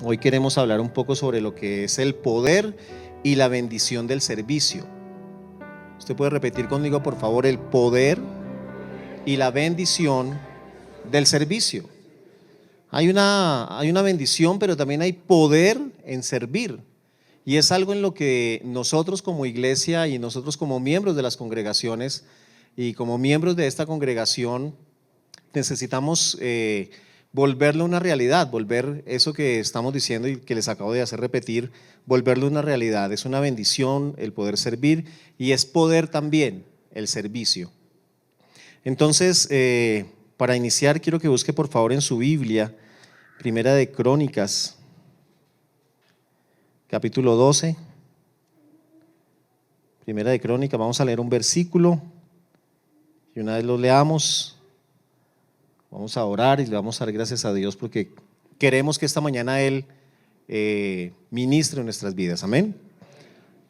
Hoy queremos hablar un poco sobre lo que es el poder y la bendición del servicio. Usted puede repetir conmigo, por favor, el poder y la bendición del servicio. Hay una bendición, pero también hay poder en servir. Y es algo en lo que nosotros como iglesia y nosotros como miembros de las congregaciones y como miembros de esta congregación necesitamos volverlo una realidad, volver eso que estamos diciendo y que les acabo de hacer repetir, volverlo una realidad. Es una bendición el poder servir y es poder también el servicio. Entonces, para iniciar quiero que busque por favor en su Biblia, Primera de Crónicas, capítulo 12. Primera de Crónicas, vamos a leer un versículo y una vez lo leamos, vamos a orar y le vamos a dar gracias a Dios porque queremos que esta mañana Él ministre en nuestras vidas. Amén.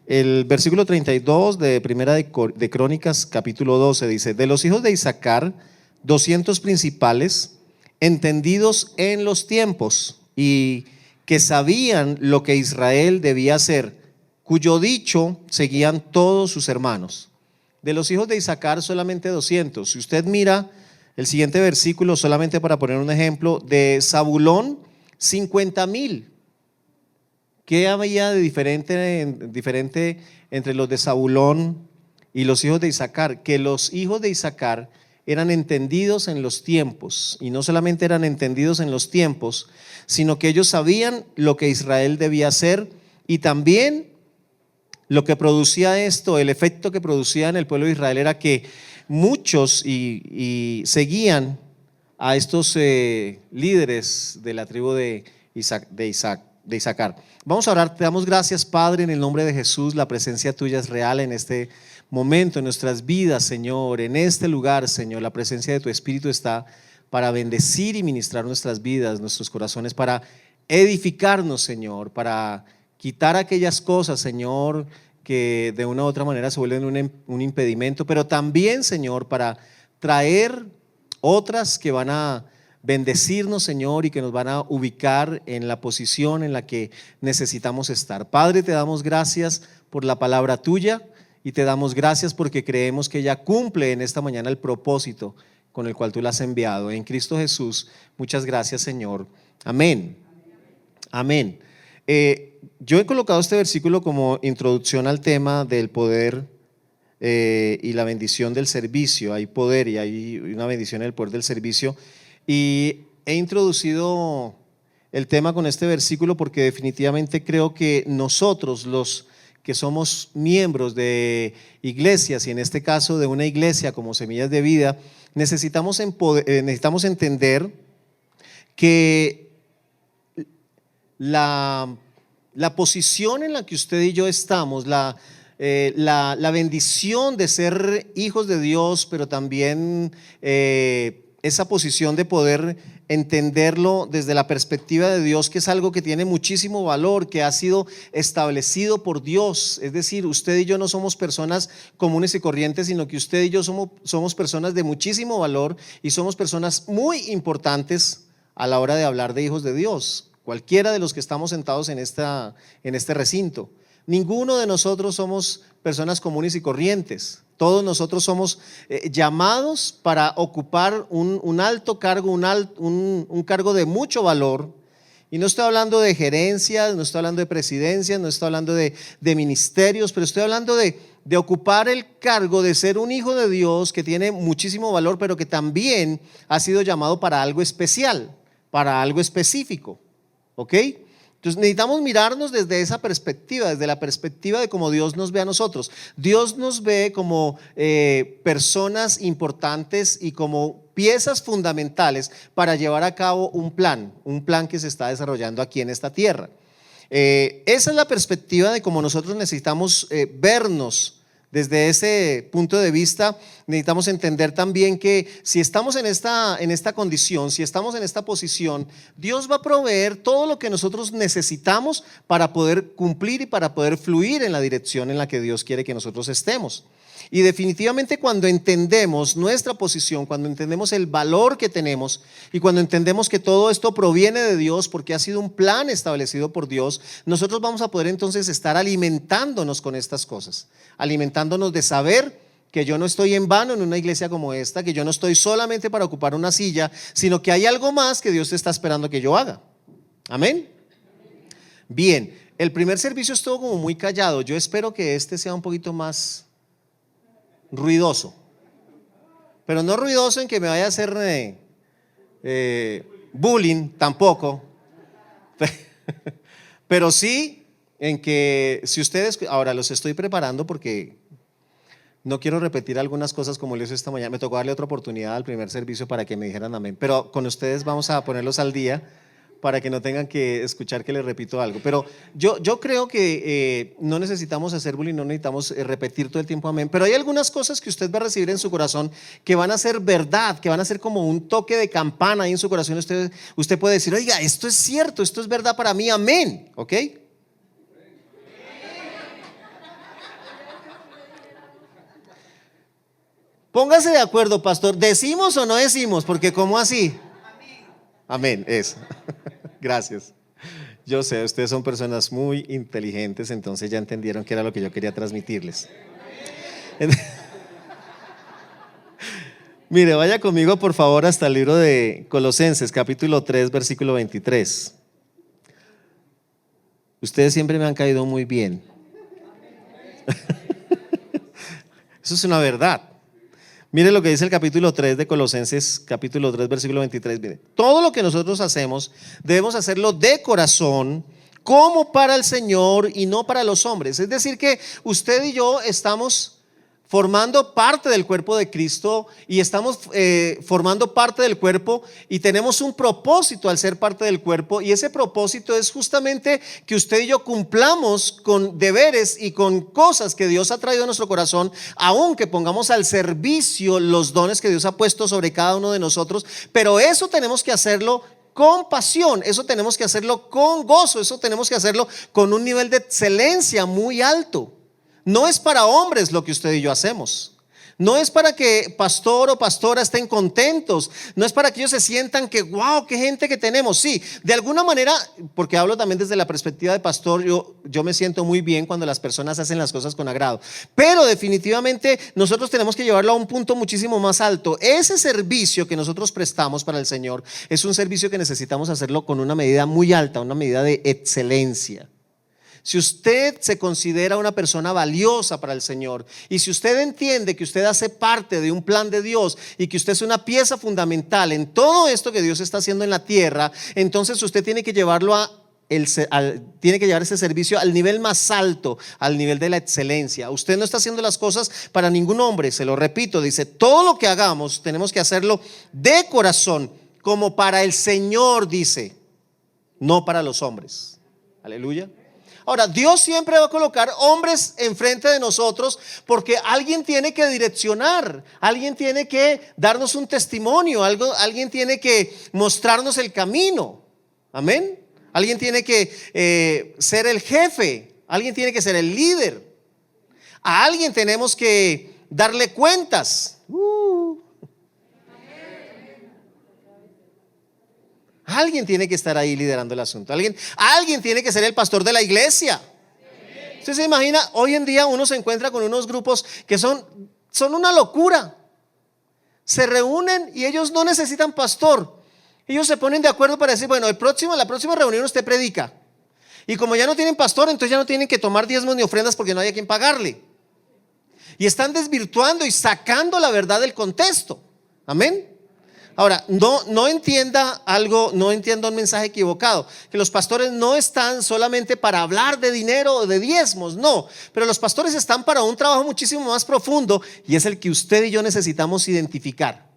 El versículo 32 de Primera de Crónicas, capítulo 12, dice: de los hijos de Isaacar, 200 principales, entendidos en los tiempos y que sabían lo que Israel debía hacer, cuyo dicho seguían todos sus hermanos. De los hijos de Isaacar solamente 200. Si usted mira el siguiente versículo, solamente para poner un ejemplo, de Zabulón, 50,000. ¿Qué había de diferente entre los de Zabulón y los hijos de Isaacar? Que los hijos de Isaacar eran entendidos en los tiempos, y no solamente eran entendidos en los tiempos, sino que ellos sabían lo que Israel debía hacer, y también lo que producía esto, el efecto que producía en el pueblo de Israel era que muchos y seguían a estos líderes de la tribu de Isaacar. Vamos a orar. Te damos gracias, Padre, en el nombre de Jesús. La presencia tuya es real en este momento, en nuestras vidas, Señor, en este lugar, Señor. La presencia de tu Espíritu está para bendecir y ministrar nuestras vidas, nuestros corazones, para edificarnos, Señor, para quitar aquellas cosas, Señor, que de una u otra manera se vuelven un impedimento, pero también, Señor, para traer otras que van a bendecirnos, Señor, y que nos van a ubicar en la posición en la que necesitamos estar. Padre, te damos gracias por la palabra tuya y te damos gracias porque creemos que ella cumple en esta mañana el propósito con el cual tú la has enviado. En Cristo Jesús, muchas gracias, Señor. Amén. Amén. Yo he colocado este versículo como introducción al tema del poder y la bendición del servicio. Hay poder y hay una bendición en el poder del servicio. Y he introducido el tema con este versículo porque definitivamente creo que nosotros, los que somos miembros de iglesias, y en este caso de una iglesia como Semillas de Vida, necesitamos entender que la posición en la que usted y yo estamos, la bendición de ser hijos de Dios, pero también esa posición de poder entenderlo desde la perspectiva de Dios, que es algo que tiene muchísimo valor, que ha sido establecido por Dios. Es decir, usted y yo no somos personas comunes y corrientes, sino que usted y yo somos personas de muchísimo valor y somos personas muy importantes a la hora de hablar de hijos de Dios. Cualquiera de los que estamos sentados en este recinto. Ninguno de nosotros somos personas comunes y corrientes. Todos nosotros somos llamados para ocupar un alto cargo, un cargo de mucho valor. Y no estoy hablando de gerencias, no estoy hablando de presidencias, no estoy hablando de ministerios, pero estoy hablando de ocupar el cargo de ser un hijo de Dios que tiene muchísimo valor, pero que también ha sido llamado para algo especial, para algo específico. ¿Ok? Entonces necesitamos mirarnos desde esa perspectiva, desde la perspectiva de cómo Dios nos ve a nosotros. Dios nos ve como personas importantes y como piezas fundamentales para llevar a cabo un plan que se está desarrollando aquí en esta tierra. Esa es la perspectiva de cómo nosotros necesitamos vernos. Desde ese punto de vista necesitamos entender también que si estamos en esta condición, si estamos en esta posición, Dios va a proveer todo lo que nosotros necesitamos para poder cumplir y para poder fluir en la dirección en la que Dios quiere que nosotros estemos. Y definitivamente cuando entendemos nuestra posición, cuando entendemos el valor que tenemos y cuando entendemos que todo esto proviene de Dios porque ha sido un plan establecido por Dios, nosotros vamos a poder entonces estar alimentándonos con estas cosas, alimentándonos de saber que yo no estoy en vano en una iglesia como esta, que yo no estoy solamente para ocupar una silla, sino que hay algo más que Dios está esperando que yo haga. Amén. Bien, el primer servicio estuvo como muy callado. Yo espero que este sea un poquito más ruidoso, pero no ruidoso en que me vaya a hacer bullying tampoco, pero sí en que si ustedes, ahora los estoy preparando porque no quiero repetir algunas cosas como lo hice esta mañana. Me tocó darle otra oportunidad al primer servicio para que me dijeran amén. Pero con ustedes vamos a ponerlos al día para que no tengan que escuchar que les repito algo. Pero yo creo que no necesitamos hacer bullying, no necesitamos repetir todo el tiempo amén. Pero hay algunas cosas que usted va a recibir en su corazón que van a ser verdad, que van a ser como un toque de campana ahí en su corazón. Usted puede decir, oiga, esto es cierto, esto es verdad para mí, amén. ¿Ok? Póngase de acuerdo, pastor. ¿Decimos o no decimos? Porque ¿cómo así? Amén, eso. Gracias. Yo sé, ustedes son personas muy inteligentes, entonces ya entendieron qué era lo que yo quería transmitirles. Mire, vaya conmigo por favor hasta el libro de Colosenses, capítulo 3, versículo 23. Ustedes siempre me han caído muy bien. Eso es una verdad. Mire lo que dice el capítulo 3 de Colosenses, capítulo 3, versículo 23. Mire, todo lo que nosotros hacemos debemos hacerlo de corazón, como para el Señor y no para los hombres. Es decir que usted y yo estamos formando parte del cuerpo de Cristo y estamos formando parte del cuerpo y tenemos un propósito al ser parte del cuerpo, y ese propósito es justamente que usted y yo cumplamos con deberes y con cosas que Dios ha traído a nuestro corazón, aunque pongamos al servicio los dones que Dios ha puesto sobre cada uno de nosotros. Pero eso tenemos que hacerlo con pasión, eso tenemos que hacerlo con gozo, eso tenemos que hacerlo con un nivel de excelencia muy alto. No es para hombres lo que usted y yo hacemos. No es para que pastor o pastora estén contentos. No es para que ellos se sientan que wow, qué gente que tenemos. Sí, de alguna manera, porque hablo también desde la perspectiva de pastor, yo me siento muy bien cuando las personas hacen las cosas con agrado. Pero definitivamente nosotros tenemos que llevarlo a un punto muchísimo más alto. Ese servicio que nosotros prestamos para el Señor es un servicio que necesitamos hacerlo con una medida muy alta, una medida de excelencia. Si usted se considera una persona valiosa para el Señor, y si usted entiende que usted hace parte de un plan de Dios y que usted es una pieza fundamental en todo esto que Dios está haciendo en la tierra, entonces usted tiene que llevarlo tiene que llevar ese servicio al nivel más alto, al nivel de la excelencia. Usted no está haciendo las cosas para ningún hombre, se lo repito, dice, todo lo que hagamos tenemos que hacerlo de corazón, como para el Señor, dice, no para los hombres. Aleluya. Ahora, Dios siempre va a colocar hombres enfrente de nosotros porque alguien tiene que direccionar, alguien tiene que darnos un testimonio, alguien tiene que mostrarnos el camino. Amén. Alguien tiene que ser el jefe, alguien tiene que ser el líder. A alguien tenemos que darle cuentas. Alguien tiene que estar ahí liderando el asunto. Alguien tiene que ser el pastor de la iglesia. Usted se imagina, hoy en día uno se encuentra con unos grupos que son una locura. Se reúnen y ellos no necesitan pastor. Ellos se ponen de acuerdo para decir, bueno, la próxima reunión usted predica. Y como ya no tienen pastor, entonces ya no tienen que tomar diezmos ni ofrendas porque no hay a quien pagarle. Y están desvirtuando y sacando la verdad del contexto. Amén. Ahora, no entienda algo, no entienda un mensaje equivocado, que los pastores no están solamente para hablar de dinero o de diezmos, no, pero los pastores están para un trabajo muchísimo más profundo, y es el que usted y yo necesitamos identificar,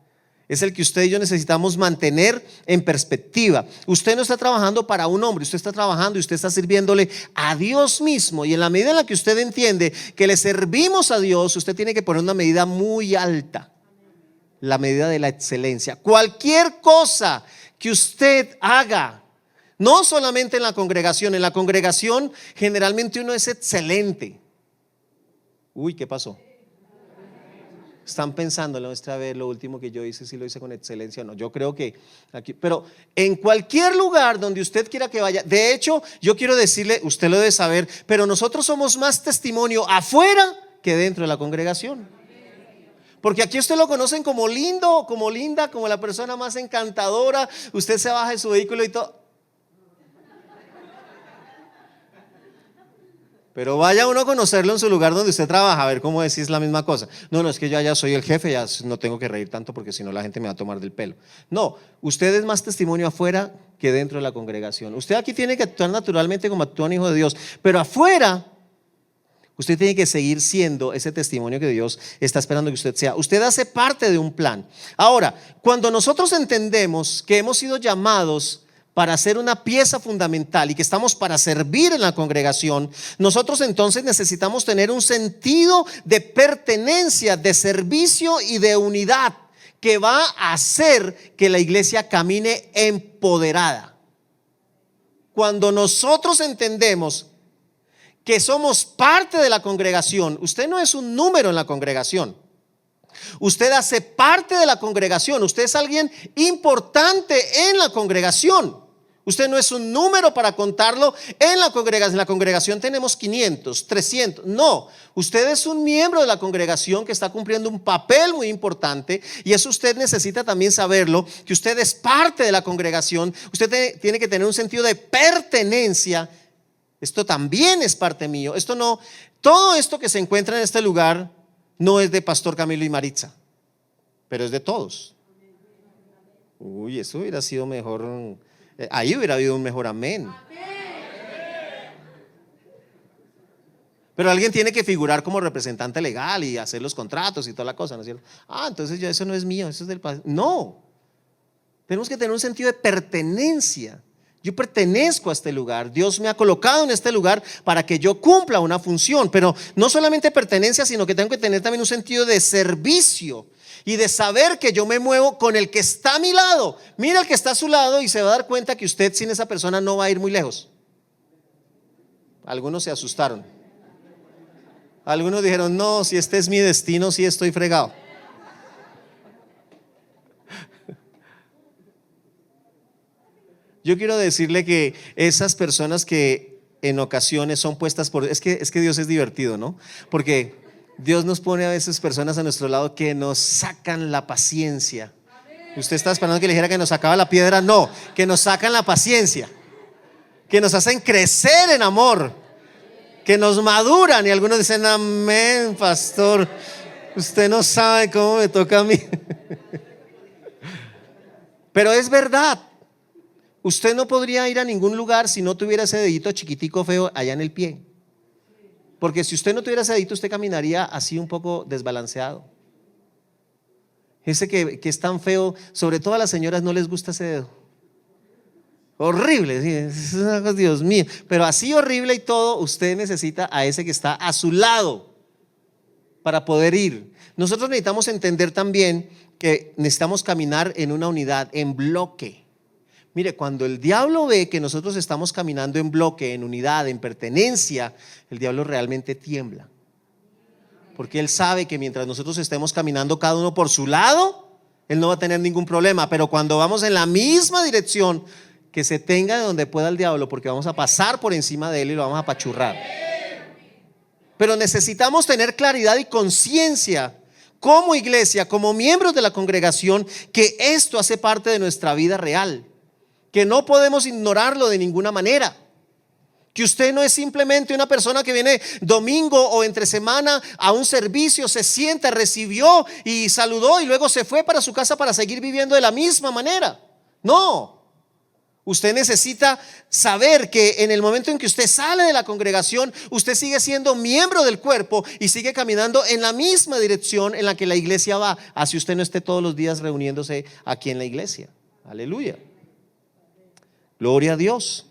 es el que usted y yo necesitamos mantener en perspectiva. Usted no está trabajando para un hombre, usted está trabajando y usted está sirviéndole a Dios mismo, y en la medida en la que usted entiende que le servimos a Dios, usted tiene que poner una medida muy alta, la medida de la excelencia. Cualquier cosa que usted haga, no solamente en la congregación generalmente uno es excelente. Uy, ¿qué pasó? Están pensando, muestra a ver lo último que yo hice, si lo hice con excelencia o no. Yo creo que aquí, pero en cualquier lugar donde usted quiera que vaya, de hecho, yo quiero decirle, usted lo debe saber, pero nosotros somos más testimonio afuera que dentro de la congregación. Porque aquí usted lo conocen como lindo, como linda, como la persona más encantadora. Usted se baja de su vehículo y todo. Pero vaya uno a conocerlo en su lugar donde usted trabaja, a ver cómo decís la misma cosa. No, es que yo ya soy el jefe, ya no tengo que reír tanto porque si no la gente me va a tomar del pelo. No, usted es más testimonio afuera que dentro de la congregación. Usted aquí tiene que actuar naturalmente como actúa un hijo de Dios, pero afuera usted tiene que seguir siendo ese testimonio que Dios está esperando que usted sea. Usted hace parte de un plan. Ahora, cuando nosotros entendemos que hemos sido llamados para ser una pieza fundamental y que estamos para servir en la congregación, nosotros entonces necesitamos tener un sentido de pertenencia, de servicio y de unidad que va a hacer que la iglesia camine empoderada. Cuando nosotros entendemos que somos parte de la congregación, usted no es un número en la congregación. Usted hace parte de la congregación, usted es alguien importante en la congregación. Usted no es un número para contarlo en la congregación. En la congregación tenemos 500, 300. No, usted es un miembro de la congregación que está cumpliendo un papel muy importante. Y eso usted necesita también saberlo, que usted es parte de la congregación. Usted tiene que tener un sentido de pertenencia. Esto también es parte mío. Esto no, todo esto que se encuentra en este lugar no es de Pastor Camilo y Maritza, pero es de todos. Uy, eso hubiera sido mejor. Ahí hubiera habido un mejor amén. Pero alguien tiene que figurar como representante legal y hacer los contratos y toda la cosa, ¿no es cierto? Entonces ya eso no es mío, eso es del pastor. No, tenemos que tener un sentido de pertenencia. Yo pertenezco a este lugar, Dios me ha colocado en este lugar para que yo cumpla una función. Pero no solamente pertenencia, sino que tengo que tener también un sentido de servicio y de saber que yo me muevo con el que está a mi lado. Mira el que está a su lado y se va a dar cuenta que usted sin esa persona no va a ir muy lejos. Algunos se asustaron. Algunos dijeron, no, si este es mi destino, sí estoy fregado. Yo quiero decirle que esas personas que en ocasiones son puestas por... Es que Dios es divertido, ¿no? Porque Dios nos pone a veces personas a nuestro lado que nos sacan la paciencia. ¿Usted está esperando que le dijera que nos sacaba la piedra? No, que nos sacan la paciencia, que nos hacen crecer en amor, que nos maduran. Y algunos dicen, amén, pastor, usted no sabe cómo me toca a mí. Pero es verdad. Usted no podría ir a ningún lugar si no tuviera ese dedito chiquitico feo allá en el pie. Porque si usted no tuviera ese dedito, usted caminaría así un poco desbalanceado. Ese que es tan feo, sobre todo a las señoras no les gusta ese dedo. Horrible, ¿sí? Dios mío. Pero así horrible y todo, usted necesita a ese que está a su lado para poder ir. Nosotros necesitamos entender también que necesitamos caminar en una unidad, en bloque. Mire, cuando el diablo ve que nosotros estamos caminando en bloque, en unidad, en pertenencia, el diablo realmente tiembla. Porque él sabe que mientras nosotros estemos caminando cada uno por su lado, él no va a tener ningún problema. Pero cuando vamos en la misma dirección, que se tenga de donde pueda el diablo, porque vamos a pasar por encima de él y lo vamos a apachurrar. Pero necesitamos tener claridad y conciencia como iglesia, como miembros de la congregación, que esto hace parte de nuestra vida real, que no podemos ignorarlo de ninguna manera. Que usted no es simplemente una persona que viene domingo o entre semana a un servicio, se sienta, recibió y saludó y luego se fue para su casa para seguir viviendo de la misma manera. No, usted necesita saber que en el momento en que usted sale de la congregación, usted sigue siendo miembro del cuerpo y sigue caminando en la misma dirección en la que la iglesia va, así usted no esté todos los días reuniéndose aquí en la iglesia. Aleluya. Gloria a Dios.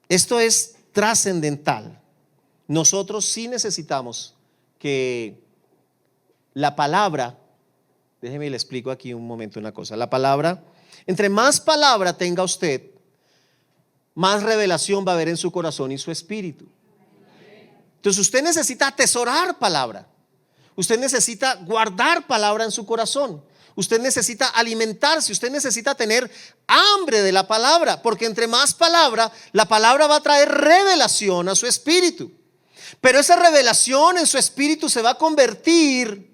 Esto es trascendental. Nosotros sí necesitamos que la palabra, déjeme le explico aquí un momento una cosa. La palabra, entre más palabra tenga usted, más revelación va a haber en su corazón y su espíritu. Entonces usted necesita atesorar palabra. Usted necesita guardar palabra en su corazón. Usted necesita alimentarse, usted necesita tener hambre de la palabra, porque entre más palabra, la palabra va a traer revelación a su espíritu. Pero esa revelación en su espíritu se va a convertir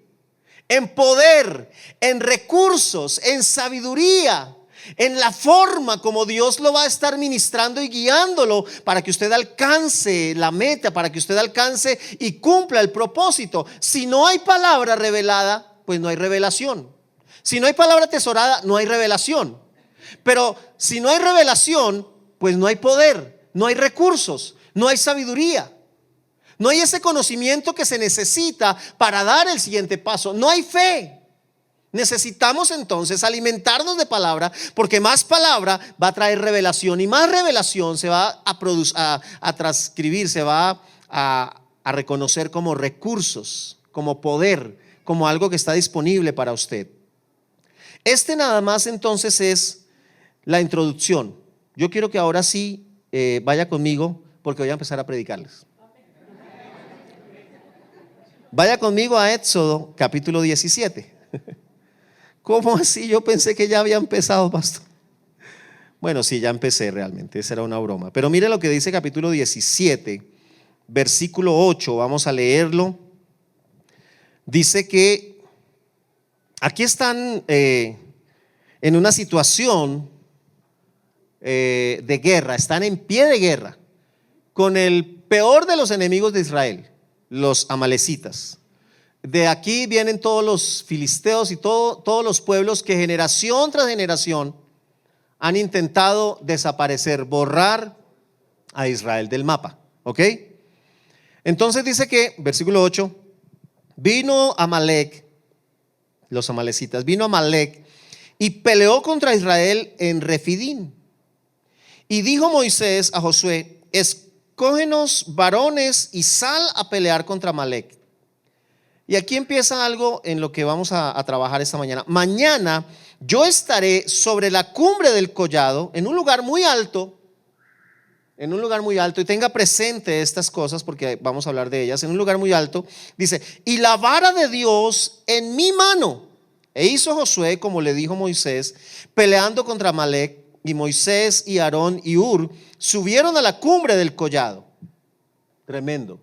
en poder, en recursos, en sabiduría, en la forma como Dios lo va a estar ministrando y guiándolo para que usted alcance la meta, para que usted alcance y cumpla el propósito. Si no hay palabra revelada, pues no hay revelación. Si no hay palabra atesorada, no hay revelación. Pero si no hay revelación, pues no hay poder, no hay recursos, no hay sabiduría. No hay ese conocimiento que se necesita para dar el siguiente paso. No hay fe. Necesitamos entonces alimentarnos de palabra, porque más palabra va a traer revelación, y más revelación se va a transcribir, se va a reconocer como recursos, como poder, como algo que está disponible para usted. Este nada más entonces es la introducción. Yo quiero que ahora sí vaya conmigo, porque voy a empezar a predicarles. Vaya conmigo a Éxodo capítulo 17. ¿Cómo así? Yo pensé que ya había empezado, pastor. Bueno, sí, ya empecé realmente, esa era una broma. Pero mire lo que dice capítulo 17, versículo 8, vamos a leerlo. Dice que aquí están en una situación de guerra, están en pie de guerra con el peor de los enemigos de Israel, los amalecitas. De aquí vienen todos los filisteos y todos los pueblos que generación tras generación han intentado desaparecer, borrar a Israel del mapa. ¿Ok? Entonces dice que, versículo 8, vino Amalec, los amalecitas, vino Amalec y peleó contra Israel en Refidim. Y dijo Moisés a Josué: escógenos varones y sal a pelear contra Amalec. Y aquí empieza algo en lo que vamos a trabajar esta mañana. Mañana yo estaré sobre la cumbre del collado, en un lugar muy alto, y tenga presente estas cosas porque vamos a hablar de ellas. En un lugar muy alto, dice: y la vara de Dios en mi mano. E hizo Josué como le dijo Moisés, peleando contra Amalec. Y Moisés y Aarón y Hur subieron a la cumbre del collado. Tremendo.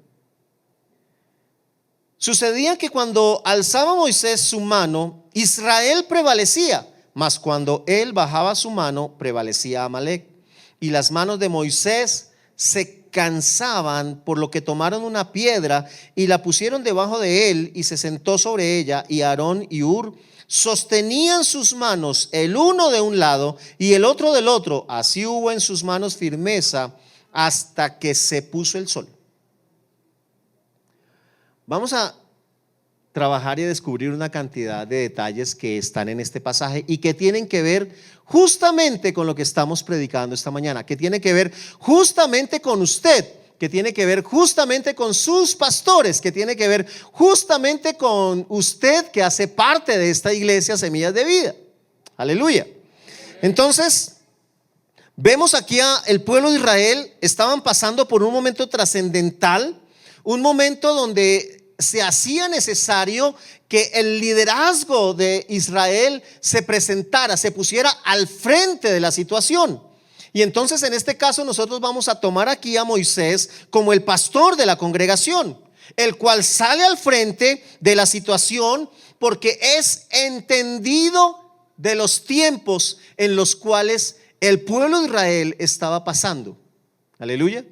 Sucedía que cuando alzaba Moisés su mano, Israel prevalecía, mas cuando él bajaba su mano, prevalecía Amalec. Y las manos de Moisés se cansaban, por lo que tomaron una piedra y la pusieron debajo de él, y se sentó sobre ella. Y Aarón y Hur sostenían sus manos, el uno de un lado y el otro del otro. Así hubo en sus manos firmeza hasta que se puso el sol. Vamos a trabajar y descubrir una cantidad de detalles que están en este pasaje y que tienen que ver justamente con lo que estamos predicando esta mañana, que tiene que ver justamente con usted, que tiene que ver justamente con sus pastores, que tiene que ver justamente con usted que hace parte de esta iglesia Semillas de Vida. Aleluya. Entonces, vemos aquí el pueblo de Israel estaban pasando por un momento trascendental, un momento donde se hacía necesario que el liderazgo de Israel se presentara, se pusiera al frente de la situación. Y entonces en este caso nosotros vamos a tomar aquí a Moisés como el pastor de la congregación, el cual sale al frente de la situación porque es entendido de los tiempos en los cuales el pueblo de Israel estaba pasando. Aleluya.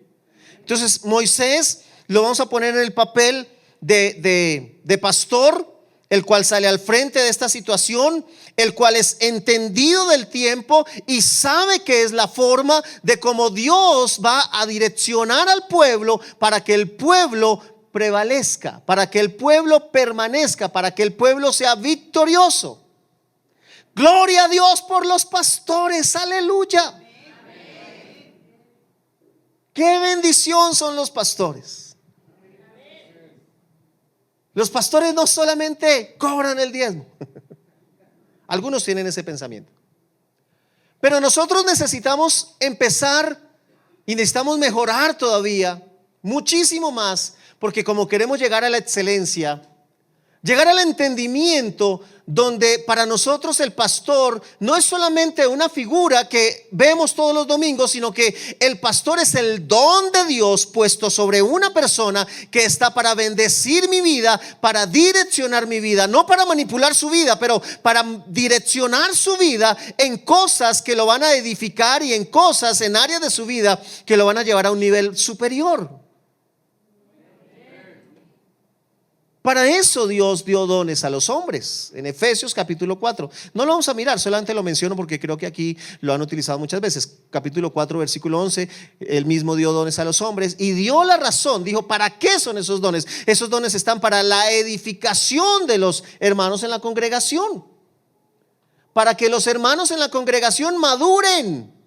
Entonces Moisés lo vamos a poner en el papel de pastor, el cual sale al frente de esta situación, el cual es entendido del tiempo y sabe que es la forma de cómo Dios va a direccionar al pueblo para que el pueblo prevalezca, para que el pueblo permanezca, para que el pueblo sea victorioso. Gloria a Dios por los pastores, aleluya. Qué bendición son los pastores. Los pastores no solamente cobran el diezmo. Algunos tienen ese pensamiento. Pero nosotros necesitamos empezar y necesitamos mejorar todavía muchísimo más, porque como queremos llegar a la excelencia, llegar al entendimiento donde para nosotros el pastor no es solamente una figura que vemos todos los domingos, sino que el pastor es el don de Dios puesto sobre una persona que está para bendecir mi vida, para direccionar mi vida, no para manipular su vida, pero para direccionar su vida en cosas que lo van a edificar y en cosas, en áreas de su vida que lo van a llevar a un nivel superior. Para eso Dios dio dones a los hombres en Efesios capítulo 4. No lo vamos a mirar, solamente lo menciono porque creo que aquí lo han utilizado muchas veces. Capítulo 4 versículo 11, él mismo dio dones a los hombres y dio la razón. Dijo, ¿para qué son esos dones? Esos dones están para la edificación de los hermanos en la congregación, para que los hermanos en la congregación maduren,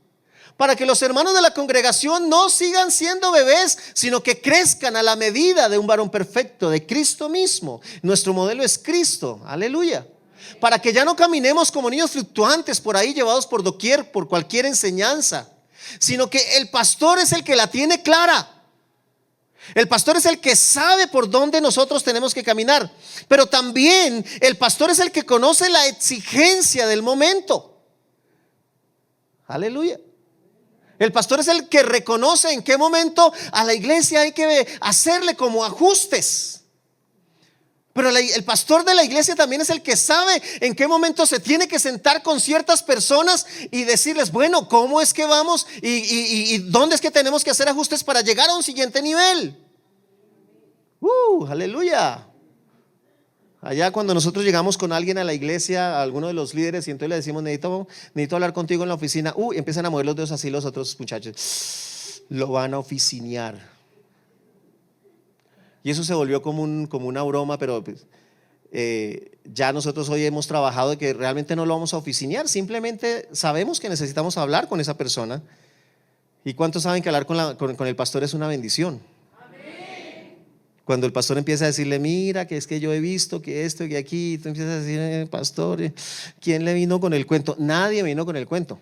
para que los hermanos de la congregación no sigan siendo bebés, sino que crezcan a la medida de un varón perfecto, de Cristo mismo. Nuestro modelo es Cristo, aleluya. Para que ya no caminemos como niños fluctuantes por ahí, llevados por doquier, por cualquier enseñanza, sino que el pastor es el que la tiene clara. El pastor es el que sabe por dónde nosotros tenemos que caminar, pero también el pastor es el que conoce la exigencia del momento. Aleluya. El pastor es el que reconoce en qué momento a la iglesia hay que hacerle como ajustes. Pero el pastor de la iglesia también es el que sabe en qué momento se tiene que sentar con ciertas personas y decirles, bueno, ¿cómo es que vamos? Y dónde es que tenemos que hacer ajustes para llegar a un siguiente nivel. Aleluya. Allá cuando nosotros llegamos con alguien a la iglesia, a alguno de los líderes, y entonces le decimos, necesito hablar contigo en la oficina. Empiezan a mover los dedos así los otros muchachos. Lo van a oficinear. Y eso se volvió como una broma, pero pues, ya nosotros hoy hemos trabajado de que realmente no lo vamos a oficinear. Simplemente sabemos que necesitamos hablar con esa persona. ¿Y cuántos saben que hablar con el pastor es una bendición? Cuando el pastor empieza a decirle, mira, que es que yo he visto que esto y que aquí, tú empiezas a decir, pastor, ¿quién le vino con el cuento? Nadie vino con el cuento.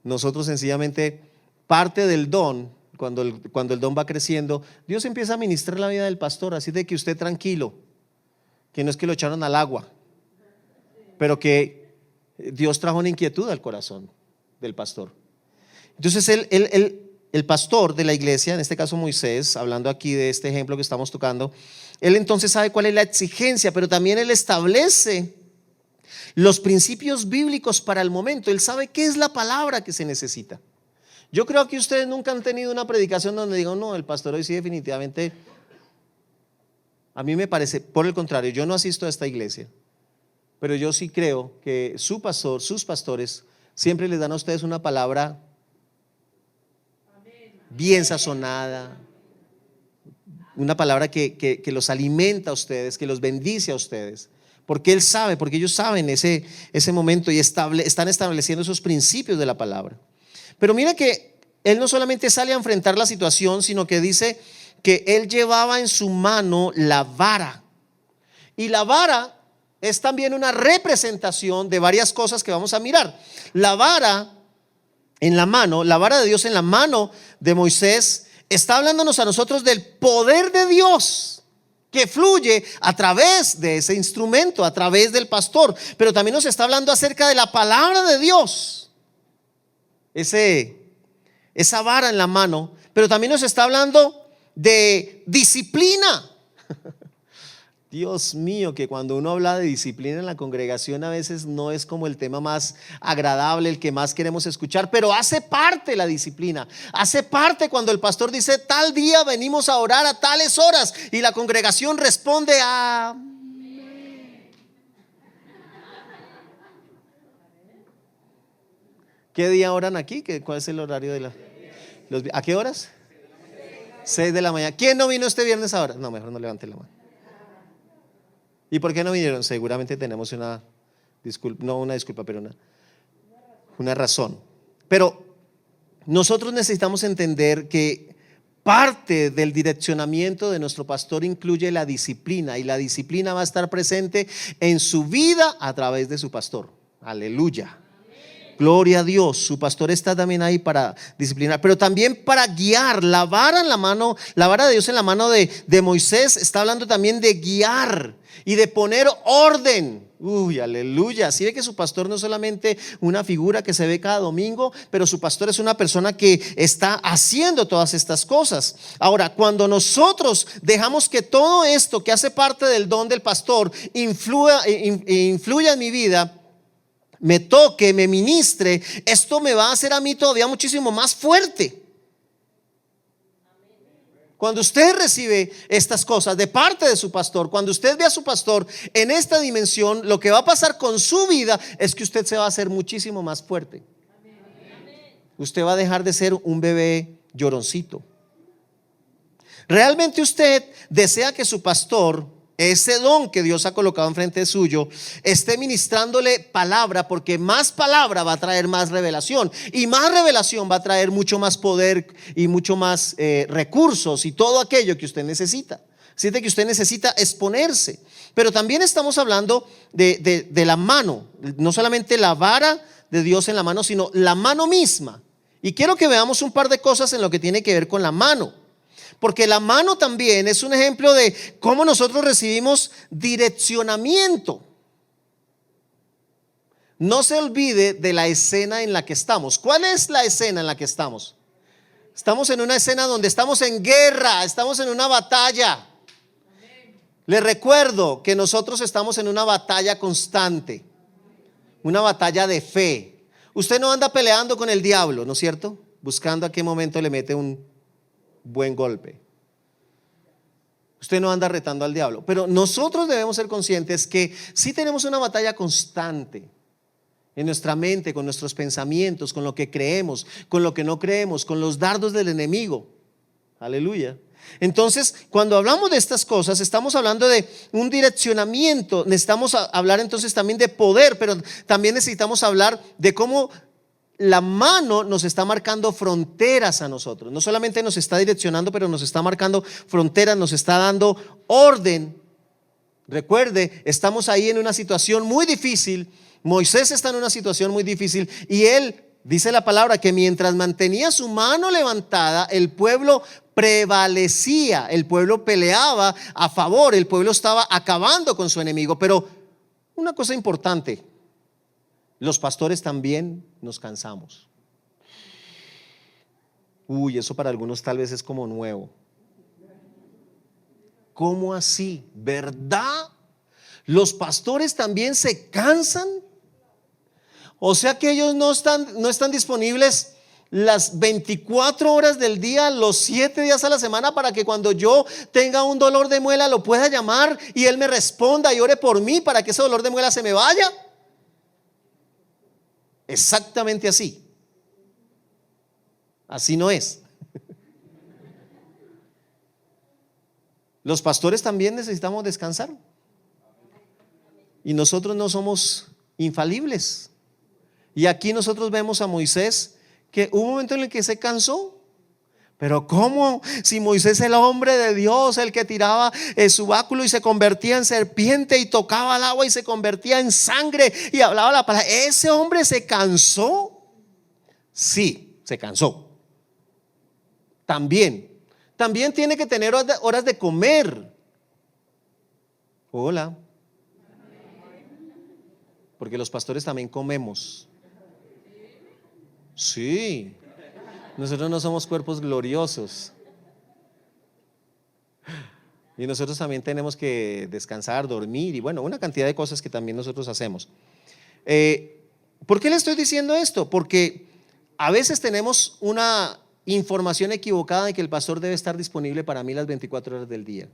Nosotros sencillamente, parte del don, cuando el don va creciendo, Dios empieza a ministrar la vida del pastor, así de que usted tranquilo, que no es que lo echaron al agua, pero que Dios trajo una inquietud al corazón del pastor. Entonces el pastor de la iglesia, en este caso Moisés, hablando aquí de este ejemplo que estamos tocando, él entonces sabe cuál es la exigencia, pero también él establece los principios bíblicos para el momento. Él sabe qué es la palabra que se necesita. Yo creo que ustedes nunca han tenido una predicación donde digan, no, el pastor hoy sí definitivamente, a mí me parece, por el contrario, yo no asisto a esta iglesia, pero yo sí creo que su pastor, sus pastores, siempre les dan a ustedes una palabra bien sazonada, una palabra que los alimenta a ustedes, que los bendice a ustedes, porque él sabe, porque ellos saben ese momento y están estableciendo esos principios de la palabra. Pero mira que él no solamente sale a enfrentar la situación, sino que dice que él llevaba en su mano la vara, y la vara es también una representación de varias cosas que vamos a mirar. La vara en la mano, la vara de Dios en la mano de Moisés, está hablándonos a nosotros del poder de Dios que fluye a través de ese instrumento, a través del pastor, pero también nos está hablando acerca de la palabra de Dios, esa vara en la mano, pero también nos está hablando de disciplina. Dios mío, que cuando uno habla de disciplina en la congregación a veces no es como el tema más agradable, el que más queremos escuchar, pero hace parte la disciplina, hace parte cuando el pastor dice tal día venimos a orar a tales horas y la congregación responde a... ¿Qué día oran aquí? ¿Cuál es el horario de ¿a qué horas? 6 de la mañana. ¿Quién no vino este viernes ahora? No, mejor no levante la mano. ¿Y por qué no vinieron? Seguramente tenemos una razón. Pero nosotros necesitamos entender que parte del direccionamiento de nuestro pastor incluye la disciplina, y la disciplina va a estar presente en su vida a través de su pastor. Aleluya. Gloria a Dios, su pastor está también ahí para disciplinar, pero también para guiar. La vara en la mano, la vara de Dios en la mano de Moisés está hablando también de guiar y de poner orden. Uy, aleluya. Así ve que su pastor no es solamente una figura que se ve cada domingo, pero su pastor es una persona que está haciendo todas estas cosas. Ahora, cuando nosotros dejamos que todo esto que hace parte del don del pastor influya en mi vida, me toque, me ministre, esto me va a hacer a mí todavía muchísimo más fuerte. Cuando usted recibe estas cosas de parte de su pastor, cuando usted ve a su pastor en esta dimensión, lo que va a pasar con su vida es que usted se va a hacer muchísimo más fuerte. Usted va a dejar de ser un bebé lloroncito. ¿Realmente usted desea que su pastor, ese don que Dios ha colocado enfrente suyo, esté ministrándole palabra? Porque más palabra va a traer más revelación, y más revelación va a traer mucho más poder y mucho más recursos y todo aquello que usted necesita. Siente que usted necesita exponerse. Pero también estamos hablando de la mano, no solamente la vara de Dios en la mano, sino la mano misma. Y quiero que veamos un par de cosas en lo que tiene que ver con la mano. Porque la mano también es un ejemplo de cómo nosotros recibimos direccionamiento. No se olvide de la escena en la que estamos. ¿Cuál es la escena en la que estamos? Estamos en una escena donde estamos en guerra, estamos en una batalla. Les recuerdo que nosotros estamos en una batalla constante, una batalla de fe. Usted no anda peleando con el diablo, ¿no es cierto? Buscando a qué momento le mete un buen golpe. Usted no anda retando al diablo, pero nosotros debemos ser conscientes que sí tenemos una batalla constante en nuestra mente, con nuestros pensamientos, con lo que creemos, con lo que no creemos, con los dardos del enemigo. Aleluya. Entonces, cuando hablamos de estas cosas, estamos hablando de un direccionamiento. Necesitamos hablar entonces también de poder, pero también necesitamos hablar de cómo la mano nos está marcando fronteras a nosotros. No solamente nos está direccionando, pero nos está marcando fronteras, nos está dando orden. Recuerde, estamos ahí en una situación muy difícil. Moisés está en una situación muy difícil y él, dice la palabra, que mientras mantenía su mano levantada, el pueblo prevalecía, el pueblo peleaba a favor, el pueblo estaba acabando con su enemigo. Pero una cosa importante: los pastores también nos cansamos. Uy, eso para algunos tal vez es como nuevo. ¿Cómo así? ¿Verdad? ¿Los pastores también se cansan? O sea que ellos no están disponibles las 24 horas del día, los 7 días a la semana, para que cuando yo tenga un dolor de muela lo pueda llamar y él me responda y ore por mí para que ese dolor de muela se me vaya. Exactamente así. Así no es. Los pastores también necesitamos descansar. Y nosotros no somos infalibles. Y aquí nosotros vemos a Moisés, que hubo un momento en el que se cansó. Pero ¿cómo? Si Moisés, el hombre de Dios, el que tiraba su báculo y se convertía en serpiente y tocaba el agua y se convertía en sangre y hablaba la palabra, ¿ese hombre se cansó? Sí, se cansó. También tiene que tener horas de comer. Hola. Porque los pastores también comemos. Sí. Nosotros no somos cuerpos gloriosos. Y nosotros también tenemos que descansar, dormir y bueno, una cantidad de cosas que también nosotros hacemos. ¿Por qué le estoy diciendo esto? Porque a veces tenemos una información equivocada de que el pastor debe estar disponible para mí las 24 horas del día.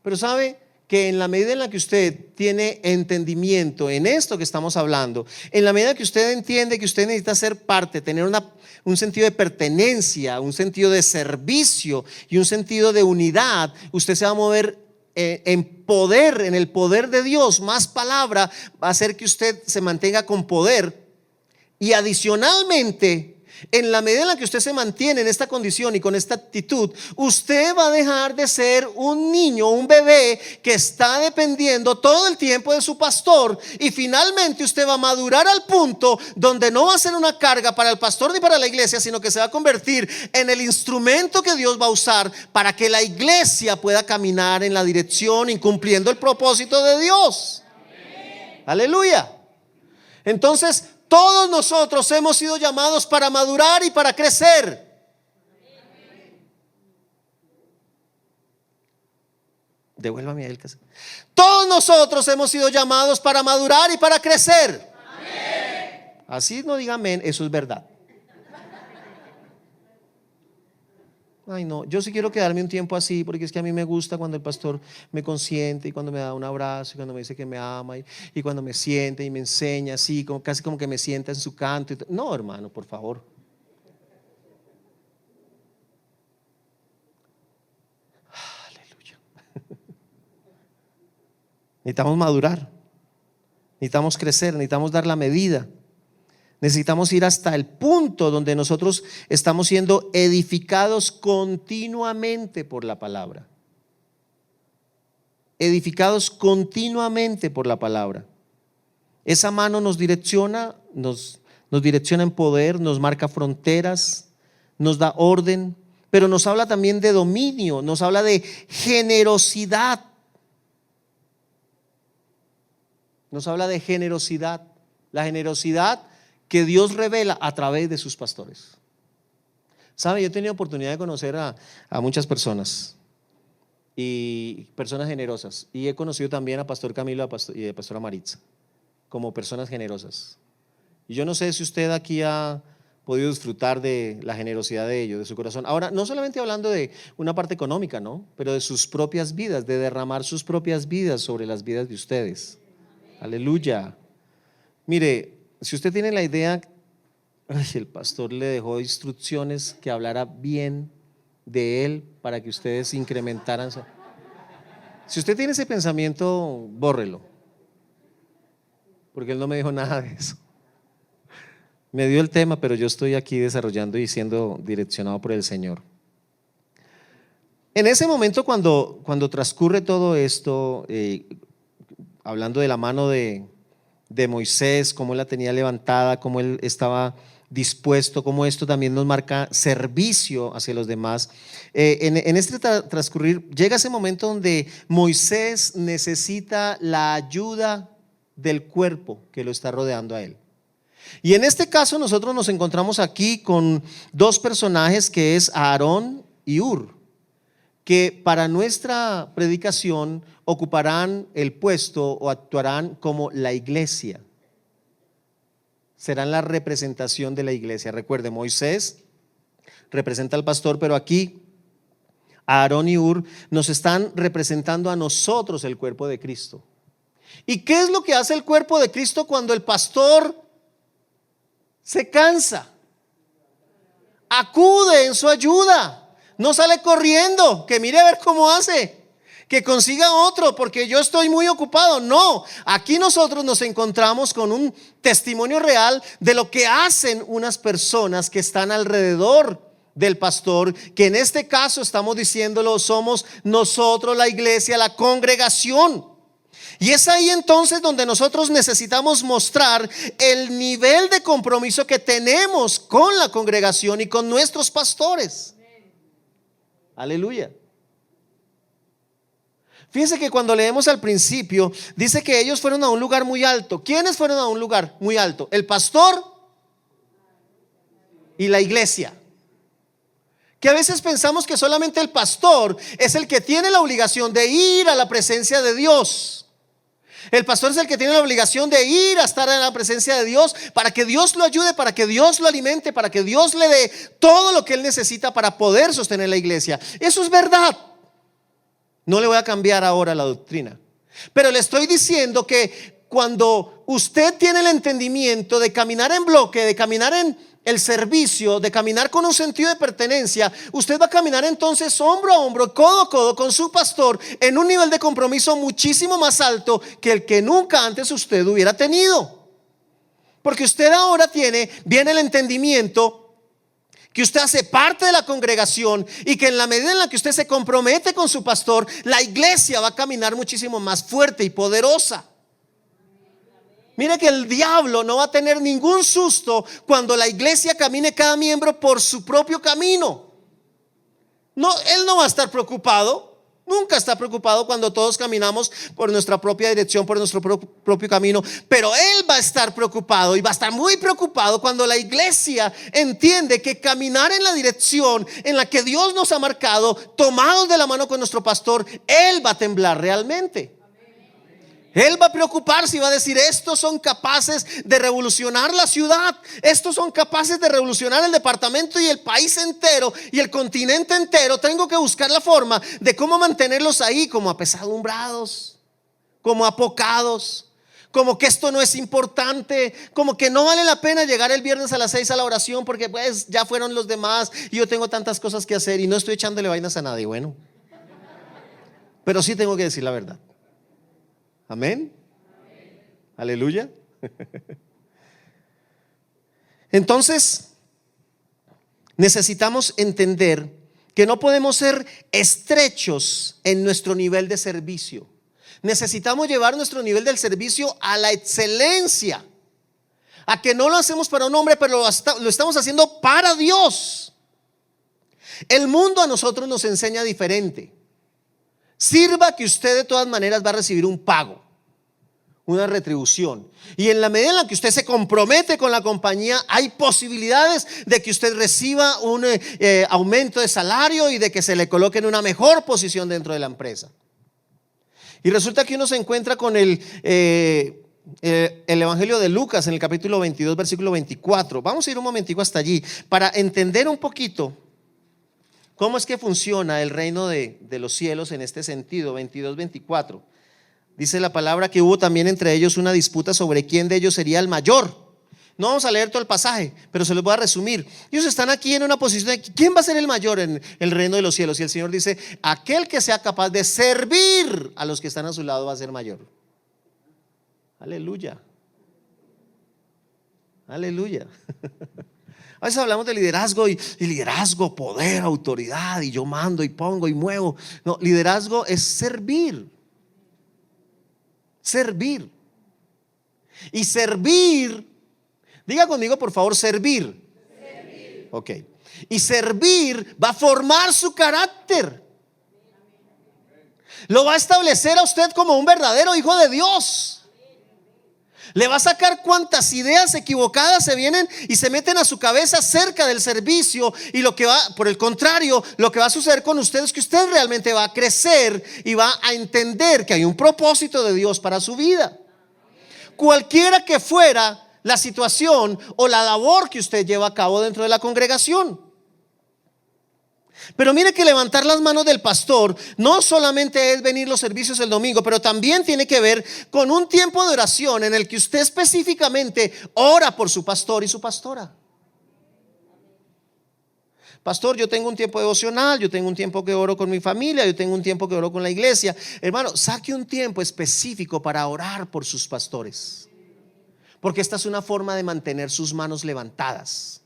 Pero sabe que en la medida en la que usted tiene entendimiento en esto que estamos hablando, en la medida que usted entiende que usted necesita ser parte, tener un sentido de pertenencia, un sentido de servicio y un sentido de unidad, usted se va a mover en poder, en el poder de Dios. Más palabra va a hacer que usted se mantenga con poder. Y adicionalmente, En la medida en la que usted se mantiene en esta condición y con esta actitud, usted va a dejar de ser un niño, un bebé que está dependiendo todo el tiempo de su pastor, y finalmente usted va a madurar al punto donde no va a ser una carga para el pastor ni para la iglesia, sino que se va a convertir en el instrumento que Dios va a usar para que la iglesia pueda caminar en la dirección y cumpliendo el propósito de Dios. Amén. Aleluya. Entonces, todos nosotros hemos sido llamados para madurar y para crecer. Devuélvame el cassette. Todos nosotros hemos sido llamados para madurar y para crecer. Amén. Así no diga amén, eso es verdad. Ay, no, yo sí quiero quedarme un tiempo así, porque es que a mí me gusta cuando el pastor me consiente y cuando me da un abrazo y cuando me dice que me ama y cuando me siente y me enseña así, como, casi como que me sienta en su canto. No, hermano, por favor. Aleluya. Necesitamos madurar, necesitamos crecer, necesitamos dar la medida. Necesitamos ir hasta el punto donde nosotros estamos siendo edificados continuamente por la palabra. Edificados continuamente por la palabra. Esa mano nos direcciona, nos direcciona en poder, nos marca fronteras, nos da orden, pero nos habla también de dominio, nos habla de generosidad. Nos habla de generosidad. La generosidad que Dios revela a través de sus pastores. ¿Sabe? Yo he tenido oportunidad de conocer a muchas personas y personas generosas, y he conocido también a Pastor Camilo y a Pastora Maritza como personas generosas. Y yo no sé si usted aquí ha podido disfrutar de la generosidad de ellos, de su corazón. Ahora, no solamente hablando de una parte económica, ¿no? Pero de sus propias vidas, de derramar sus propias vidas sobre las vidas de ustedes. Aleluya. Mire, si usted tiene la idea, el pastor le dejó instrucciones que hablara bien de él para que ustedes incrementaran. Si usted tiene ese pensamiento, bórrelo, porque él no me dijo nada de eso. Me dio el tema, pero yo estoy aquí desarrollando y siendo direccionado por el Señor. En ese momento, cuando transcurre todo esto, hablando de la mano de Moisés, cómo él la tenía levantada, cómo él estaba dispuesto, cómo esto también nos marca servicio hacia los demás. En este transcurrir llega ese momento donde Moisés necesita la ayuda del cuerpo que lo está rodeando a él. Y en este caso nosotros nos encontramos aquí con dos personajes, que es Aarón y Hur, que para nuestra predicación ocuparán el puesto o actuarán como la iglesia. Serán la representación de la iglesia. Recuerde, Moisés representa al pastor, pero aquí Aarón y Hur nos están representando a nosotros, el cuerpo de Cristo. ¿Y qué es lo que hace el cuerpo de Cristo cuando el pastor se cansa? Acude en su ayuda. No sale corriendo, que mire a ver cómo hace, que consiga otro porque yo estoy muy ocupado. No, aquí nosotros nos encontramos con un testimonio real de lo que hacen unas personas que están alrededor del pastor, que en este caso estamos diciéndolo, somos nosotros, la iglesia, la congregación. Y es ahí entonces donde nosotros necesitamos mostrar el nivel de compromiso que tenemos con la congregación y con nuestros pastores. Aleluya. Fíjense que cuando leemos al principio, dice que ellos fueron a un lugar muy alto. ¿Quiénes fueron a un lugar muy alto? El pastor y la iglesia. Que a veces pensamos que solamente el pastor es el que tiene la obligación de ir a la presencia de Dios. El pastor es el que tiene la obligación de ir a estar en la presencia de Dios para que Dios lo ayude, para que Dios lo alimente, para que Dios le dé todo lo que él necesita para poder sostener la iglesia. Eso es verdad. No le voy a cambiar ahora la doctrina, pero le estoy diciendo que cuando usted tiene el entendimiento de caminar en bloque, de caminar en el servicio, de caminar con un sentido de pertenencia, usted va a caminar entonces hombro a hombro, codo a codo con su pastor en un nivel de compromiso muchísimo más alto que el que nunca antes usted hubiera tenido. Porque usted ahora tiene bien el entendimiento que usted hace parte de la congregación y que en la medida en la que usted se compromete con su pastor, la iglesia va a caminar muchísimo más fuerte y poderosa. Mire que el diablo no va a tener ningún susto cuando la iglesia camine cada miembro por su propio camino. No, él no va a estar preocupado. Nunca está preocupado cuando todos caminamos por nuestra propia dirección, por nuestro propio camino. Pero él va a estar preocupado y va a estar muy preocupado cuando la iglesia entiende que caminar en la dirección en la que Dios nos ha marcado, tomados de la mano con nuestro pastor, él va a temblar realmente. Él va a preocuparse y va a decir: estos son capaces de revolucionar la ciudad, estos son capaces de revolucionar el departamento y el país entero y el continente entero. Tengo que buscar la forma de cómo mantenerlos ahí como apesadumbrados, como apocados, como que esto no es importante, como que no vale la pena llegar el viernes a las 6 a la oración porque pues ya fueron los demás y yo tengo tantas cosas que hacer y no estoy echándole vainas a nadie. Bueno, pero sí tengo que decir la verdad. Amén. Aleluya. Entonces, necesitamos entender que no podemos ser estrechos en nuestro nivel de servicio. Necesitamos llevar nuestro nivel del servicio a la excelencia, a que no lo hacemos para un hombre, pero lo estamos haciendo para Dios. El mundo a nosotros nos enseña diferente. Sirva que usted de todas maneras va a recibir un pago, una retribución. Y en la medida en la que usted se compromete con la compañía, hay posibilidades de que usted reciba un aumento de salario y de que se le coloque en una mejor posición dentro de la empresa. Y resulta que uno se encuentra con el Evangelio de Lucas en el capítulo 22, versículo 24. Vamos a ir un momentico hasta allí para entender un poquito ¿cómo es que funciona el reino de los cielos en este sentido? 22-24. Dice la palabra que hubo también entre ellos una disputa sobre quién de ellos sería el mayor. No vamos a leer todo el pasaje, pero se los voy a resumir. Ellos están aquí en una posición de ¿quién va a ser el mayor en el reino de los cielos? Y el Señor dice: aquel que sea capaz de servir a los que están a su lado va a ser mayor. Aleluya. Aleluya. A veces hablamos de liderazgo y liderazgo, poder, autoridad, y yo mando y pongo y muevo. No, liderazgo es servir. Servir. Y servir, diga conmigo por favor, servir. Servir. Ok. Y servir va a formar su carácter. Lo va a establecer a usted como un verdadero hijo de Dios. Le va a sacar cuantas ideas equivocadas se vienen y se meten a su cabeza acerca del servicio. Y lo que va, por el contrario, lo que va a suceder con usted es que usted realmente va a crecer y va a entender que hay un propósito de Dios para su vida. Cualquiera que fuera la situación o la labor que usted lleva a cabo dentro de la congregación. Pero mire que levantar las manos del pastor no solamente es venir los servicios el domingo, pero también tiene que ver con un tiempo de oración en el que usted específicamente ora por su pastor y su pastora. Pastor, yo tengo un tiempo devocional, yo tengo un tiempo que oro con mi familia, yo tengo un tiempo que oro con la iglesia. Hermano, saque un tiempo específico para orar por sus pastores, porque esta es una forma de mantener sus manos levantadas.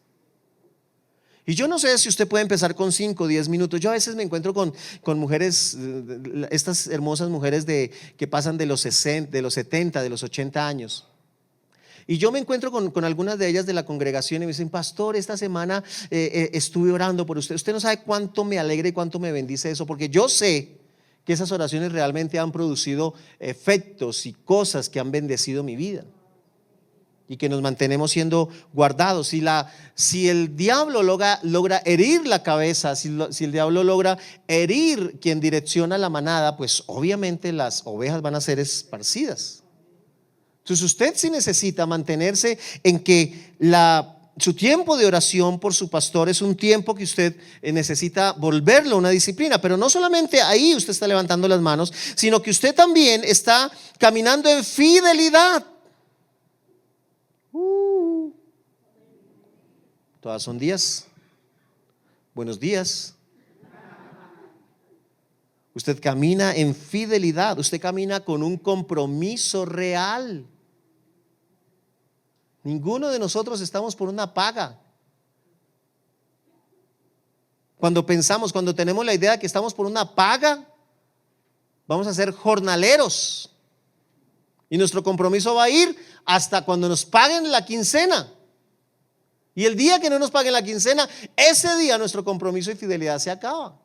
Y yo no sé si usted puede empezar con 5 o 10 minutos. Yo a veces me encuentro con mujeres, estas hermosas mujeres que pasan de los 60, de los 70, de los 80 años. Y yo me encuentro con algunas de ellas de la congregación y me dicen: pastor, esta semana estuve orando por usted. Usted no sabe cuánto me alegra y cuánto me bendice eso, porque yo sé que esas oraciones realmente han producido efectos y cosas que han bendecido mi vida. Y que nos mantenemos siendo guardados. Si el diablo logra herir la cabeza, si el diablo logra herir quien direcciona la manada, pues obviamente las ovejas van a ser esparcidas. Entonces usted sí necesita mantenerse en que su tiempo de oración por su pastor es un tiempo que usted necesita volverlo una disciplina. Pero no solamente ahí usted está levantando las manos, sino que usted también está caminando en fidelidad. Todas son días. Buenos días. Usted camina en fidelidad. Usted camina con un compromiso real. Ninguno de nosotros estamos por una paga. Cuando pensamos, cuando tenemos la idea de que estamos por una paga, vamos a ser jornaleros. Y nuestro compromiso va a ir hasta cuando nos paguen la quincena. Y el día que no nos paguen la quincena, ese día nuestro compromiso y fidelidad se acaba.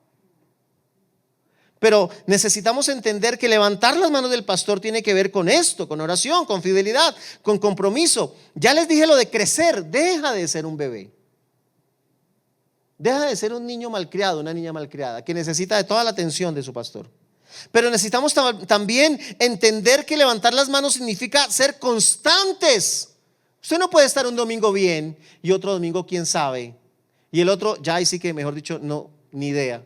Pero necesitamos entender que levantar las manos del pastor tiene que ver con esto, con oración, con fidelidad, con compromiso. Ya les dije lo de crecer. Deja de ser un bebé. Deja de ser un niño malcriado, una niña malcriada, que necesita de toda la atención de su pastor. Pero necesitamos también entender que levantar las manos significa ser constantes. Usted no puede estar un domingo bien y otro domingo quién sabe, y el otro ya ahí sí que mejor dicho no, ni idea.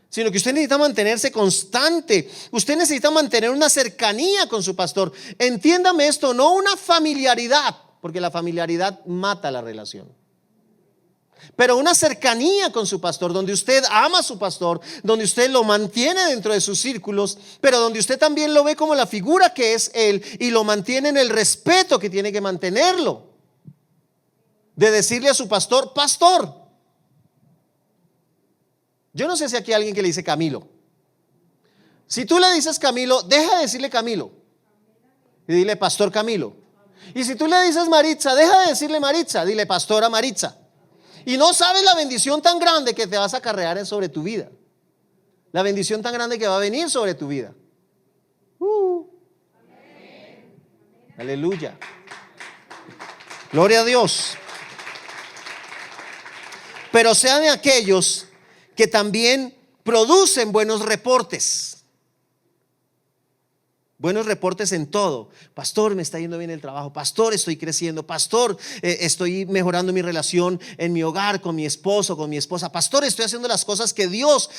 Sino que usted necesita mantenerse constante. Usted necesita mantener una cercanía con su pastor. Entiéndame esto, no una familiaridad, porque la familiaridad mata la relación. Pero una cercanía con su pastor, donde usted ama a su pastor, donde usted lo mantiene dentro de sus círculos, pero donde usted también lo ve como la figura que es él y lo mantiene en el respeto que tiene que mantenerlo. De decirle a su pastor, pastor. Yo no sé si aquí hay alguien que le dice Camilo. Si tú le dices Camilo, deja de decirle Camilo y dile pastor Camilo. Y si tú le dices Maritza, deja de decirle Maritza, dile pastora Maritza. Y no sabes la bendición tan grande que te vas a acarrear sobre tu vida. La bendición tan grande que va a venir sobre tu vida. Aleluya. Gloria a Dios. Pero sean de aquellos que también producen buenos reportes. Buenos reportes en todo. Pastor, me está yendo bien el trabajo. Pastor, estoy creciendo. Pastor, estoy mejorando mi relación en mi hogar, con mi esposo, con mi esposa. Pastor, estoy haciendo las cosas que Dios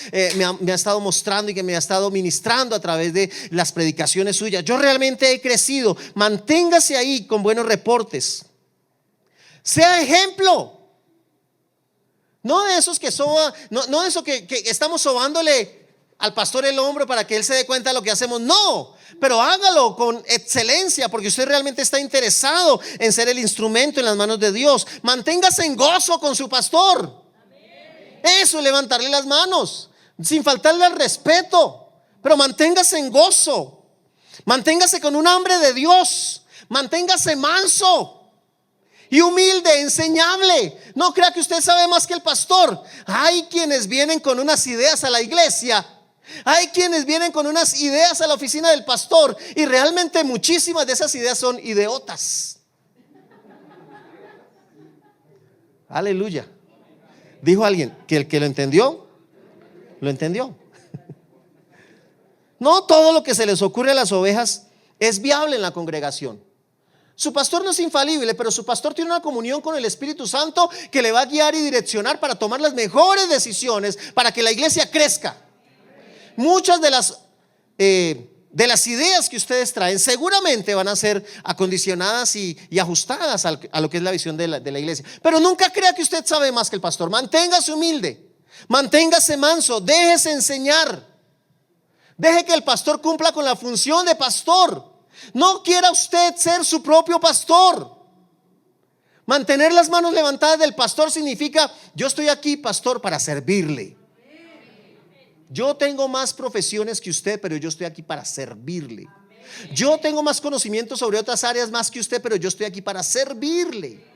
me ha estado mostrando y que me ha estado ministrando a través de las predicaciones suyas. Yo realmente he crecido. Manténgase ahí con buenos reportes. Sea ejemplo. No de esos que soba, no de eso que estamos sobándole al pastor el hombro para que él se dé cuenta de lo que hacemos. No, pero hágalo con excelencia, porque usted realmente está interesado en ser el instrumento en las manos de Dios. Manténgase en gozo con su pastor. Eso es levantarle las manos, sin faltarle al respeto, pero manténgase en gozo. Manténgase con un hambre de Dios. Manténgase manso y humilde, enseñable. No crea que usted sabe más que el pastor. Hay quienes vienen con unas ideas a la iglesia. Hay quienes vienen con unas ideas a la oficina del pastor, y realmente muchísimas de esas ideas son idiotas. Aleluya. Dijo alguien que el que lo entendió, lo entendió. No todo lo que se les ocurre a las ovejas es viable en la congregación. Su pastor no es infalible, pero su pastor tiene una comunión con el Espíritu Santo que le va a guiar y direccionar para tomar las mejores decisiones para que la iglesia crezca. Muchas de las ideas que ustedes traen seguramente van a ser acondicionadas y ajustadas a lo que es la visión de la iglesia. Pero nunca crea que usted sabe más que el pastor. Manténgase humilde, manténgase manso, déjese enseñar. Deje que el pastor cumpla con la función de pastor. No quiera usted ser su propio pastor. Mantener las manos levantadas del pastor significa: yo estoy aquí, pastor, para servirle. Yo tengo más profesiones que usted, pero yo estoy aquí para servirle. Yo tengo más conocimiento sobre otras áreas más que usted, pero yo estoy aquí para servirle.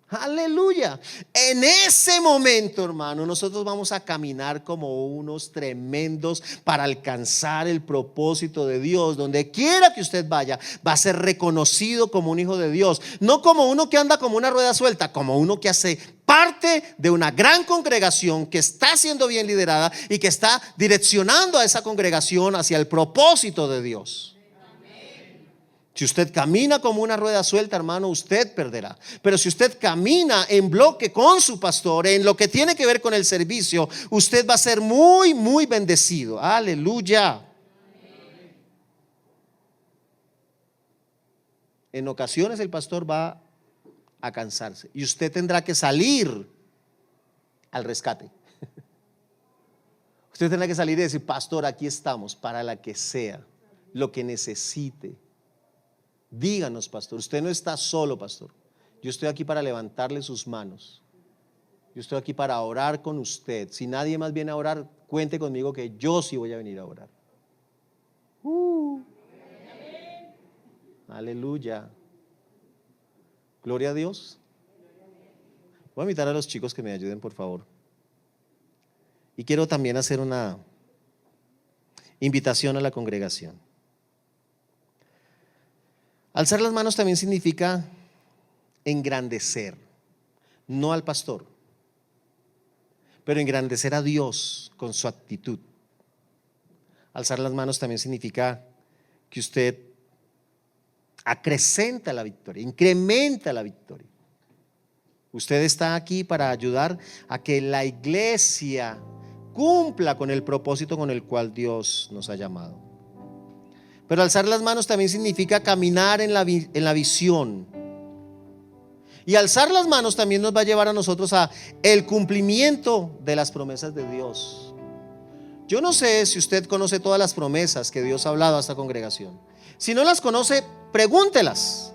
Aleluya. En ese momento, hermano, nosotros vamos a caminar como unos tremendos para alcanzar el propósito de Dios. Donde quiera que usted vaya, va a ser reconocido como un hijo de Dios. No como uno que anda como una rueda suelta, como uno que hace parte de una gran congregación que está siendo bien liderada y que está direccionando a esa congregación hacia el propósito de Dios. Si usted camina como una rueda suelta, hermano, usted perderá. Pero si usted camina en bloque con su pastor, en lo que tiene que ver con el servicio, usted va a ser muy, muy bendecido. Aleluya. En ocasiones el pastor va a cansarse y usted tendrá que salir al rescate. Usted tendrá que salir y decir: pastor, aquí estamos para la que sea, lo que necesite. Díganos, pastor, usted no está solo, pastor. Yo estoy aquí para levantarle sus manos. Yo estoy aquí para orar con usted. Si nadie más viene a orar, cuente conmigo que yo sí voy a venir a orar. Aleluya. Gloria a Dios. Voy a invitar a los chicos que me ayuden, por favor. Y quiero también hacer una invitación a la congregación. Alzar las manos también significa engrandecer, no al pastor, pero engrandecer a Dios con su actitud. Alzar las manos también significa que usted acrecenta la victoria, incrementa la victoria. Usted está aquí para ayudar a que la iglesia cumpla con el propósito con el cual Dios nos ha llamado. Pero alzar las manos también significa caminar en la visión. Y alzar las manos también nos va a llevar a nosotros a el cumplimiento de las promesas de Dios. Yo no sé si usted conoce todas las promesas que Dios ha hablado a esta congregación. Si no las conoce, pregúntelas.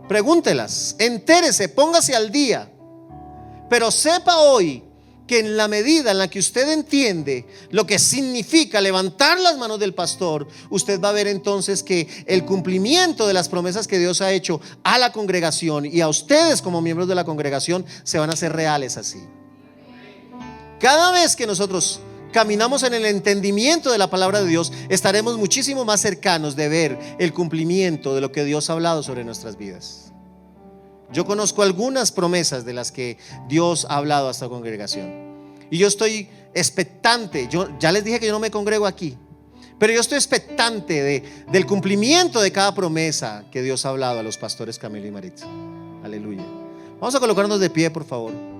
Pregúntelas, entérese, póngase al día. Pero sepa hoy que en la medida en la que usted entiende lo que significa levantar las manos del pastor, usted va a ver entonces que el cumplimiento de las promesas que Dios ha hecho a la congregación y a ustedes como miembros de la congregación se van a hacer reales así. Cada vez que nosotros caminamos en el entendimiento de la palabra de Dios, estaremos muchísimo más cercanos de ver el cumplimiento de lo que Dios ha hablado sobre nuestras vidas. Yo conozco algunas promesas de las que Dios ha hablado a esta congregación y yo estoy expectante. Yo ya les dije que yo no me congrego aquí, pero yo estoy expectante del cumplimiento de cada promesa que Dios ha hablado a los pastores Camilo y Maritza. Aleluya. Vamos a colocarnos de pie, por favor.